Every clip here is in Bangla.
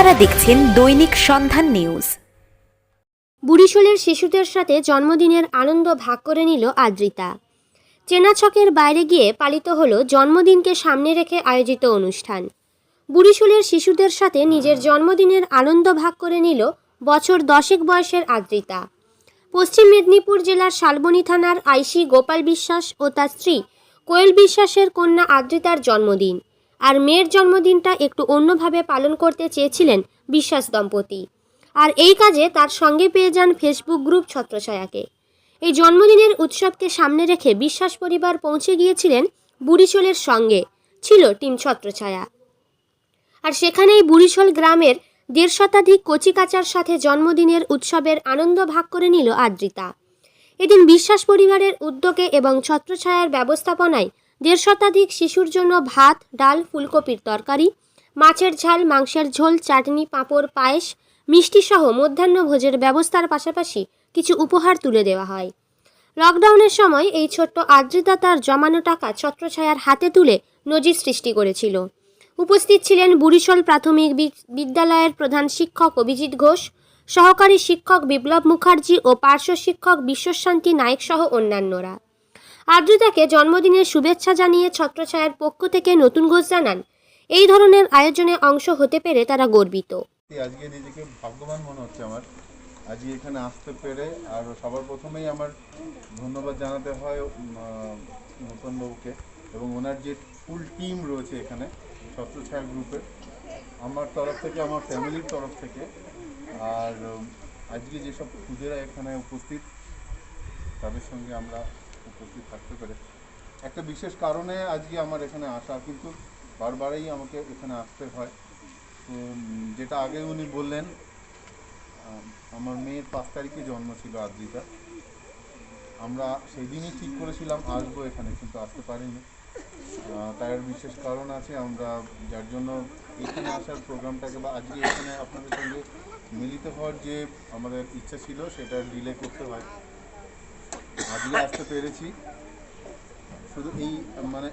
আপনারা দেখছেন দৈনিক সন্ধান নিউজ। বুড়িশোলের শিশুদের সাথে জন্মদিনের আনন্দ ভাগ করে নিল আদ্রিতা। চেনাছকের বাইরে গিয়ে পালিত হলো জন্মদিনকে সামনে রেখে আয়োজিত অনুষ্ঠান। বুড়িশোলের শিশুদের সাথে নিজের জন্মদিনের আনন্দ ভাগ করে নিল বছর 10 বয়সের আদ্রিতা। পশ্চিম মেদিনীপুর জেলার শালবনী থানার আইসি গোপাল বিশ্বাস ও তার স্ত্রী কোয়েল বিশ্বাসের কন্যা আদ্রিতার জন্মদিন। আর মেয়ের জন্মদিনটা একটু অন্যভাবে পালন করতে চেয়েছিলেন বিশ্বাস দম্পতি। আর এই কাজে তার সঙ্গে পেয়ে যান ফেসবুক গ্রুপ ছত্রছায়াকে। এই জন্মদিনের উৎসবকে সামনে রেখে বিশ্বাস পরিবার পৌঁছে গিয়েছিলেন বুড়িশোলের সঙ্গে ছিল টিম ছত্রছায়া। আর সেখানেই বুড়িশোল গ্রামের 1.5 শতাধিক কচিকাচার সাথে জন্মদিনের উৎসবের আনন্দ ভাগ করে নিল আদ্রিতা। এদিন বিশ্বাস পরিবারের উদ্যোগে এবং ছত্রছায়ার ব্যবস্থাপনায় 1.5 শতাধিক শিশুর জন্য ভাত, ডাল, ফুলকপির তরকারি, মাছের ঝাল, মাংসের ঝোল, চাটনি, পাঁপড়, পায়েস, মিষ্টি সহ মধ্যাহ্ন ভোজের ব্যবস্থার পাশাপাশি কিছু উপহার তুলে দেওয়া হয়। লকডাউনের সময় এই ছোট্ট আদ্রিতা তার জমানো টাকা ছত্রছায়ার হাতে তুলে নজির সৃষ্টি করেছিল। উপস্থিত ছিলেন বুড়িশোল প্রাথমিক বিদ্যালয়ের প্রধান শিক্ষক অভিজিৎ ঘোষ, সহকারী শিক্ষক বিপ্লব মুখার্জি ও পার্শ্ব শিক্ষক বিশ্বশান্তি নায়ক সহ অন্যান্যরা। আদ্রিতাকে জন্মদিনের শুভেচ্ছা জানিয়ে ছত্রছায়ার পক্ষ থেকে নতুন ঘোষ জানান, এই ধরনের আয়োজনে অংশ হতে পেরে তারা গর্বিত। আজকে নিজেকে ভাগ্যবান মনে হচ্ছে আমার আজকে এখানে আসতে পেরে। আর সবার প্রথমেই আমার ধন্যবাদ জানাতে হয় নূতনবাবুকে এবং ওনার যে ফুল টিম রয়েছে এখানে ছত্রছায়া গ্রুপের, আমার তরফ থেকে, আমার ফ্যামিলির তরফ থেকে। আর আজকে যেসব খুদেরা এখানে উপস্থিত তাদের সঙ্গে আমরা উপস্থিত থাকতে পেরে একটা বিশেষ কারণে আজকে আমার এখানে আসা, কিন্তু বারবারই আমাকে এখানে আসতে হয়। তো যেটা আগে উনি বললেন, আমার মেয়ের 5 তারিখে জন্ম ছিল আদ্রিতা। আমরা সেই দিনই ঠিক করেছিলাম আসবো এখানে, কিন্তু আসতে পারিনি। তার বিশেষ কারণ আছে, আমরা যার জন্য এখানে আসার প্রোগ্রামটাকে বা আজকে এখানে আপনাদের সঙ্গে মিলিত হওয়ার যে আমাদের ইচ্ছা ছিল সেটা ডিলে করতে হয়। আজকে আসতে পেরেছি শুধু এই মানে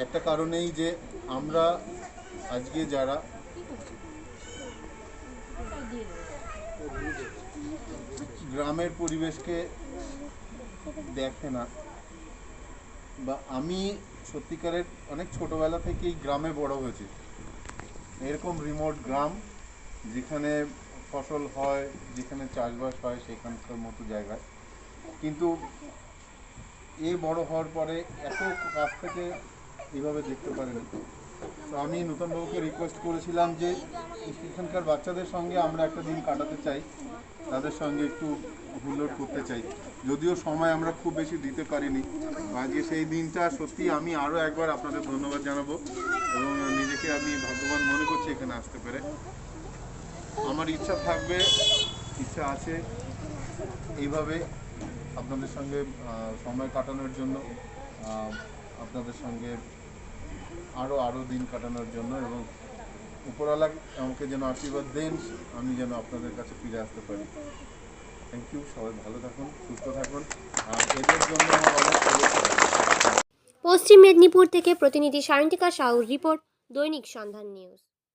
একটা কারণেই, যে আমরা আজকে যারা গ্রামের পরিবেশকে দেখে না, বা আমি সত্যিকারের অনেক ছোটবেলা থেকেই গ্রামে বড় হয়েছি, এরকম রিমোট গ্রাম যেখানে ফসল হয়, যেখানে চাষবাস হয় সেখানকার মতো জায়গায়, কিন্তু এই বড় হওয়ার পরে এত কাছ থেকে এইভাবে দেখতে পারেনি। তো আমি নূতনবাবুকে রিকোয়েস্ট করেছিলাম যে এখানকার বাচ্চাদের সঙ্গে আমরা একটা দিন কাটাতে চাই, তাদের সঙ্গে একটু হুল্লোড় করতে চাই। যদিও সময় আমরা খুব বেশি দিতে পারিনি, আজকে সেই দিনটা সত্যি আমি আরও একবার আপনাদের ধন্যবাদ জানাবো এবং নিজেকে আমি ভাগ্যবান মনে করছি এখানে আসতে পেরে। আমার ইচ্ছা থাকবে, ইচ্ছা আছে এইভাবে আপনাদের সঙ্গে সময় কাটানোর জন্য, আপনাদের সঙ্গে আরও দিন কাটানোর জন্য, এবং উপরওয়ালা আমাকে যেন আশীর্বাদ দেন, আমি যেন আপনাদের কাছে ফিরে আসতে পারি। থ্যাংক ইউ, সবাই ভালো থাকুন, সুস্থ থাকুন। আর এদের জন্য আমার অনেক পশ্চিম মেদিনীপুর থেকে প্রতিনিধি সায়ন্তিকা সাউর রিপোর্ট, দৈনিক সন্ধান নিউজ।